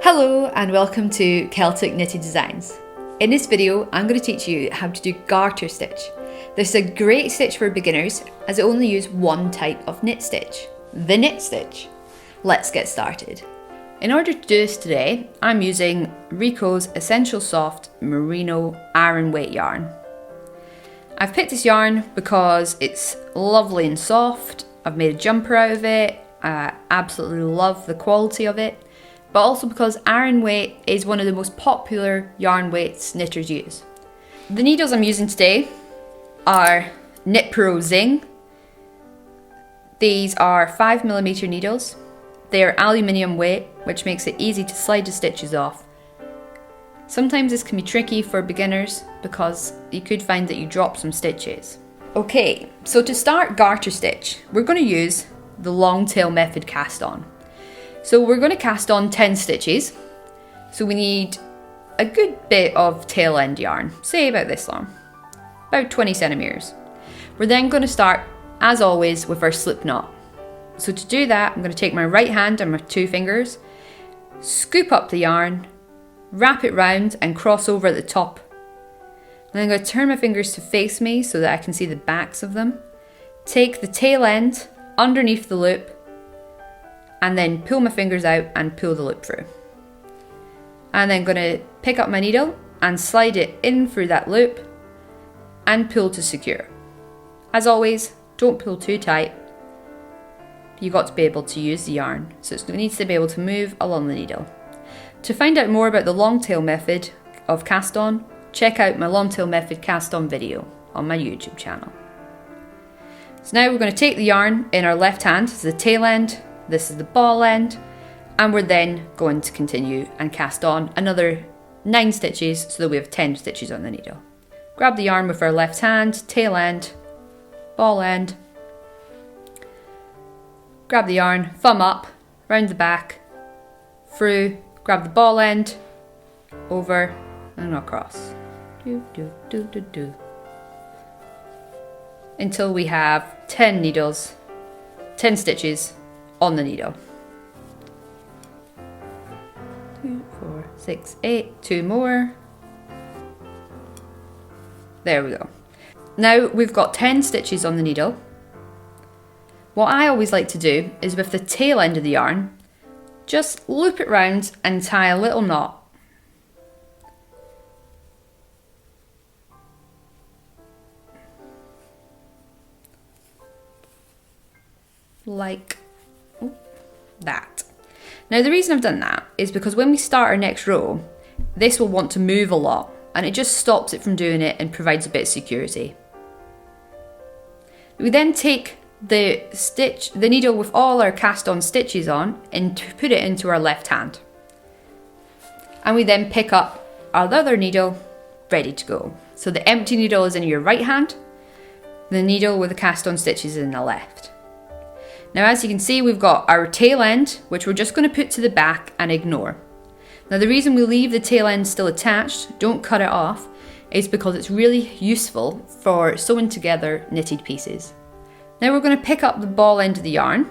Hello and welcome to Celtic Knitted Designs. In this video I'm going to teach you how to do garter stitch. This is a great stitch for beginners as it only uses one type of knit stitch, the knit stitch. Let's get started. In order to do this today, I'm using Rico's Essential Soft Merino Iron Weight yarn. I've picked this yarn because it's lovely and soft. I've made a jumper out of it. I absolutely love the quality of it, but also because iron weight is one of the most popular yarn weights knitters use. The needles I'm using today are Knit Pro Zing. These are 5mm needles. They are aluminium weight, which makes it easy to slide the stitches off. Sometimes this can be tricky for beginners because you could find that you drop some stitches. Okay, so to start garter stitch, we're going to use the long tail method cast on. So we're going to cast on 10 stitches. So we need a good bit of tail end yarn, say about this long, about 20 centimeters. We're then going to start, as always, with our slip knot. So to do that, I'm going to take my right hand and my two fingers, scoop up the yarn, wrap it round and cross over at the top. And then I'm going to turn my fingers to face me so that I can see the backs of them. Take the tail end underneath the loop and then pull my fingers out and pull the loop through. And then going to pick up my needle and slide it in through that loop and pull to secure. As always, don't pull too tight. You've got to be able to use the yarn, so it needs to be able to move along the needle. To find out more about the long tail method of cast on, check out my long tail method cast on video on my YouTube channel. So now we're going to take the yarn in our left hand, this is the tail end, this is the ball end, and we're then going to continue and cast on another 9 stitches so that we have 10 stitches on the needle. Grab the yarn with our left hand, tail end, ball end, grab the yarn, thumb up, round the back, through, grab the ball end, over and across. Until we have 10 needles, 10 stitches on the needle. 2, 4, 6, 8, 2 more. There we go. Now we've got 10 stitches on the needle. What I always like to do is with the tail end of the yarn, just loop it round and tie a little knot. Like that. Now the reason I've done that is because when we start our next row, this will want to move a lot and it just stops it from doing it and provides a bit of security. We then take the needle with all our cast on stitches on and put it into our left hand. And we then pick up our other needle ready to go. So the empty needle is in your right hand, the needle with the cast on stitches is in the left. Now as you can see, we've got our tail end, which we're just going to put to the back and ignore. Now the reason we leave the tail end still attached, don't cut it off, is because it's really useful for sewing together knitted pieces. Now we're going to pick up the ball end of the yarn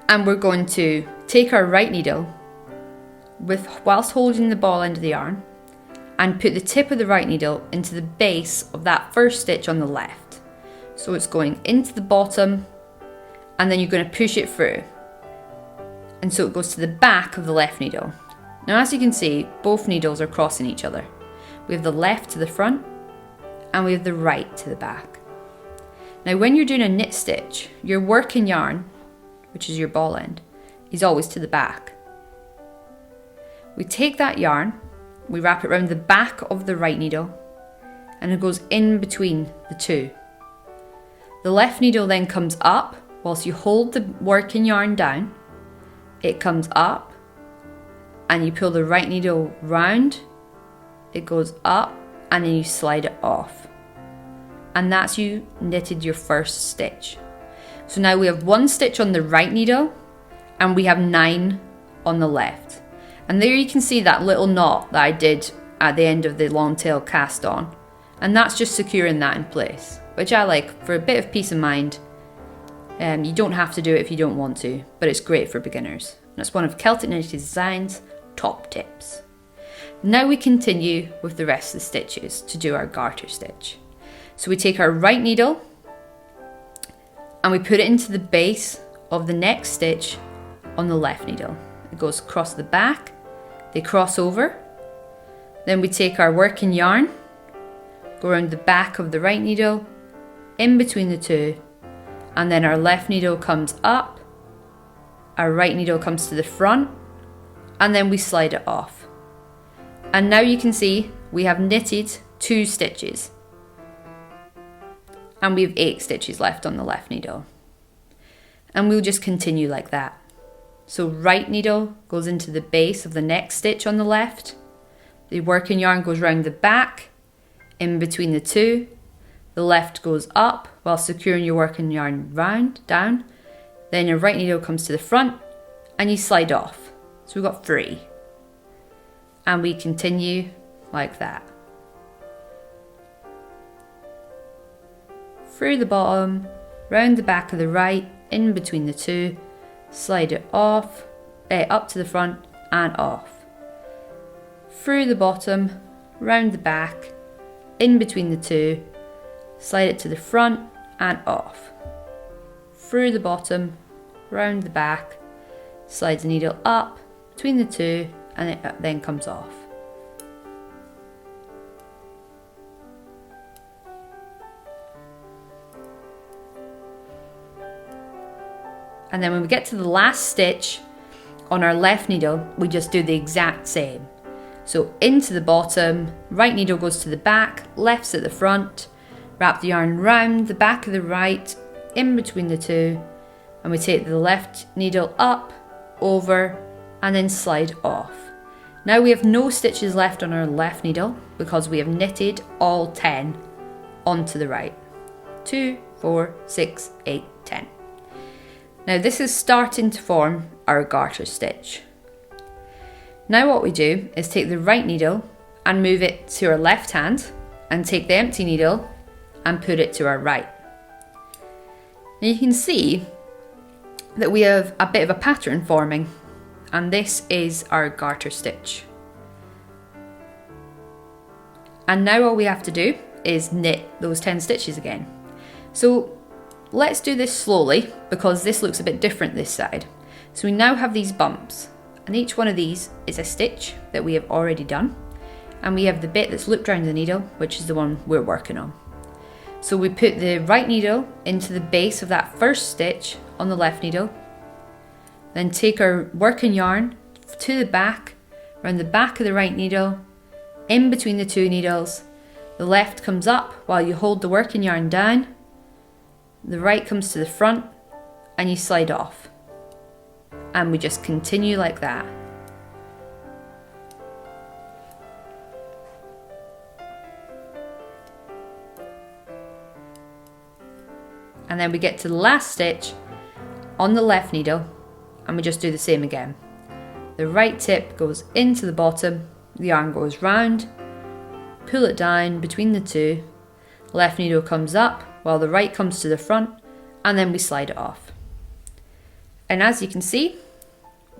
and we're going to take our right needle whilst holding the ball end of the yarn and put the tip of the right needle into the base of that first stitch on the left. So it's going into the bottom and then you're going to push it through. And so it goes to the back of the left needle. Now as you can see, both needles are crossing each other. We have the left to the front and we have the right to the back. Now when you're doing a knit stitch, your working yarn, which is your ball end, is always to the back. We take that yarn, we wrap it around the back of the right needle and it goes in between the two. The left needle then comes up whilst you hold the working yarn down. It comes up and you pull the right needle round, it goes up and then you slide it off. And that's you knitted your first stitch. So now we have 1 stitch on the right needle and we have 9 on the left. And there you can see that little knot that I did at the end of the long tail cast on. And that's just securing that in place, which I like for a bit of peace of mind You don't have to do it if you don't want to, but it's great for beginners. And it's one of Celtic Knitting Design's top tips. Now we continue with the rest of the stitches to do our garter stitch. So we take our right needle and we put it into the base of the next stitch on the left needle. It goes across the back, they cross over. Then we take our working yarn, go around the back of the right needle, in between the two, and then our left needle comes up, our right needle comes to the front, and then we slide it off. And now you can see we have knitted 2 stitches. And we have 8 stitches left on the left needle. And we'll just continue like that. So right needle goes into the base of the next stitch on the left. The working yarn goes round the back, in between the two. The left goes up while securing your working yarn round, down. Then your right needle comes to the front and you slide off. So we've got 3. And we continue like that. Through the bottom, round the back of the right, in between the two, slide it off, up to the front and off. Through the bottom, round the back, in between the two, slide it to the front and off. Through the bottom, round the back, slide the needle up between the two and it then comes off. And then when we get to the last stitch on our left needle, we just do the exact same. So into the bottom, right needle goes to the back, left's at the front, wrap the yarn round the back of the right, in between the two, and we take the left needle up, over, and then slide off. Now we have no stitches left on our left needle because we have knitted all 10 onto the right. 2, 4, 6, 8, 10. Now this is starting to form our garter stitch. Now what we do is take the right needle and move it to our left hand and take the empty needle and put it to our right. Now you can see that we have a bit of a pattern forming, and this is our garter stitch. And now all we have to do is knit those 10 stitches again. So let's do this slowly because this looks a bit different this side. So we now have these bumps, and each one of these is a stitch that we have already done, and we have the bit that's looped around the needle, which is the one we're working on. So we put the right needle into the base of that first stitch on the left needle, then take our working yarn to the back, around the back of the right needle, in between the two needles. The left comes up while you hold the working yarn down, the right comes to the front, and you slide off. And we just continue like that. And then we get to the last stitch on the left needle and we just do the same again. The right tip goes into the bottom, the yarn goes round, pull it down between the two, left needle comes up while the right comes to the front, and then we slide it off. And as you can see,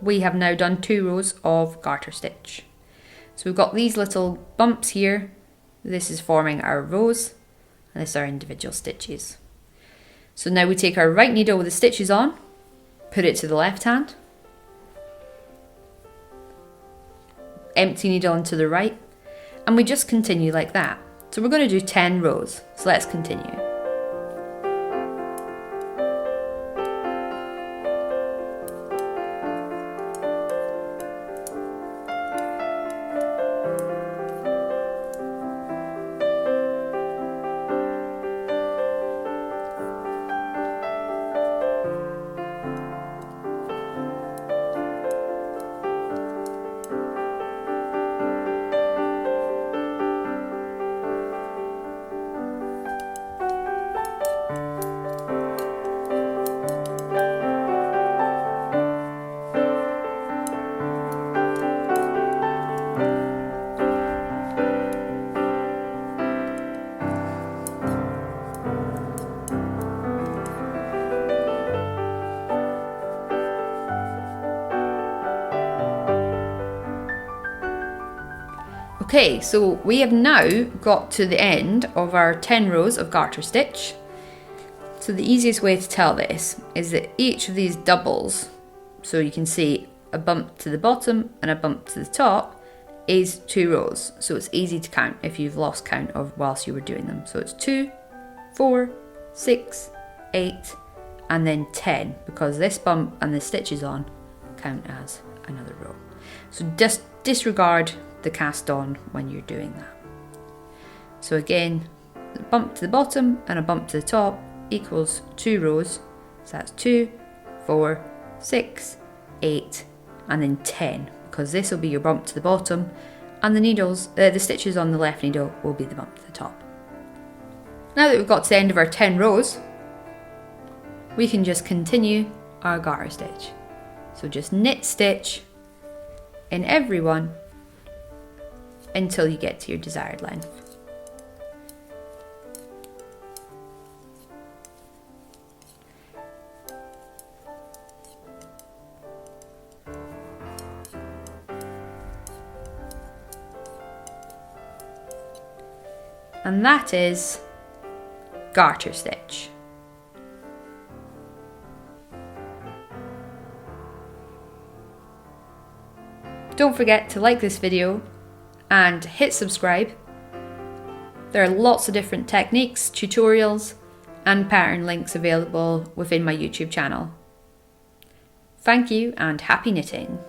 we have now done 2 rows of garter stitch. So we've got these little bumps here, this is forming our rows, and this are individual stitches. So now we take our right needle with the stitches on, put it to the left hand, empty needle into the right, and we just continue like that. So we're going to do 10 rows, so let's continue. Okay, so we have now got to the end of our 10 rows of garter stitch. So the easiest way to tell this is that each of these doubles, so you can see a bump to the bottom and a bump to the top, is 2 rows. So it's easy to count if you've lost count of whilst you were doing them. So it's 2, 4, 6, 8, and then 10, because this bump and the stitches on count as another row. So just disregard the cast on when you're doing that. So again, a bump to the bottom and a bump to the top equals 2 rows. So that's 2, 4, 6, 8, and then 10, because this will be your bump to the bottom, and the stitches on the left needle will be the bump to the top. Now that we've got to the end of our 10 rows, we can just continue our garter stitch. So just knit stitch in every one until you get to your desired length. And that is garter stitch. Don't forget to like this video and hit subscribe. There are lots of different techniques, tutorials, and pattern links available within my YouTube channel. Thank you and happy knitting!